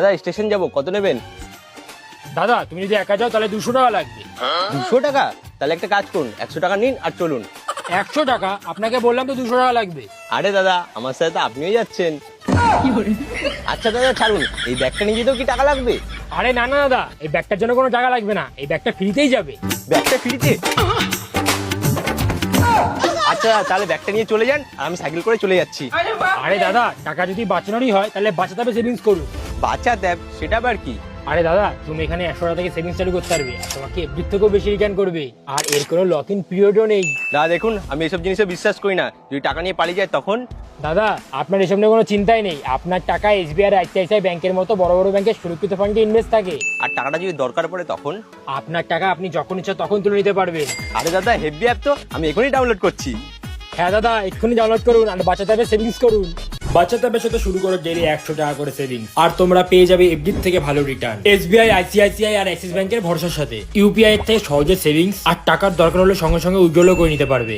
দাদা স্টেশন যাব, কত নেবেন? দাদা তুমি যদি একা যাও তাহলে 200 টাকা লাগবে। 200 টাকা? তাহলে একটা কাজ করুন, 100 টাকা নিন আর চলুন। 100 টাকা? আপনাকে বললাম তো 200 টাকা লাগবে। আরে দাদা, আমার সাথে তো আপনিও যাচ্ছেন। আচ্ছা দাদা ছাড়ুন, এই ব্যাগটা নিয়ে যেতেও কি টাকা লাগবে? আরে না না দাদা, এই ব্যাগটার জন্য কোনো টাকা লাগবে না, এই ব্যাগটা ফ্রিতেই যাবে। ব্যাগটা ফ্রিতে? আচ্ছা তাহলে ব্যাগটা নিয়ে চলে যান, আর আমি সাইকেল করে চলে যাচ্ছি। আরে দাদা, টাকা যদি বাঁচানোরই হয় তাহলে বাঁচাতে হবে সেভিংস করুন। বাচ্চা দেব, সেটা আবার কি? আরে দাদা, তুমি এখানে 100 টাকা থেকে সেভিংস চালু করতে পারবে, আর তোমাকে এফডি থেকেও বেশি রিটার্ন করবে, আর এর কোনো লক ইন পিরিয়ডও নেই। দাদা দেখুন, আমি এসব জিনিসে বিশ্বাস করি না। যদি টাকা নিয়ে পালিয়ে যায় তখন? দাদা আপনার এসব নিয়ে কোনো চিন্তাই নেই, আপনার টাকা এসবিআই আর আইসিআইসিআই ব্যাংকের মতো বড় বড় ব্যাংকের সুরক্ষিত ফান্ডে ইনভেস্ট থাকে। আর টাকাটা যদি দরকার পড়ে তখন? আপনার টাকা আপনি যখন ইচ্ছা তখন তুলে নিতে পারবেন। আরে দাদা হেভি অ্যাপ তো, আমি এখনই ডাউনলোড করছি। হ্যাঁ দাদা, এক্ষুনি ডাউনলোড করুন আর বাঁচাতে হবে সেভিংস করুন। বাঁচাতে হবে সাথে শুরু করো ডেইলি 100 টাকা করে সেভিংস, আর তোমরা পেয়ে যাবে এফডি থেকে ভালো রিটার্ন, এসবিআই, আইসিআইসিআই আর অ্যাক্সিস ব্যাংকের ভরসার সাথে। ইউপিআই এর থেকে সহজে সেভিংস আর টাকার দরকার হলে সঙ্গে সঙ্গে উইথড্রও করে নিতে পারবে।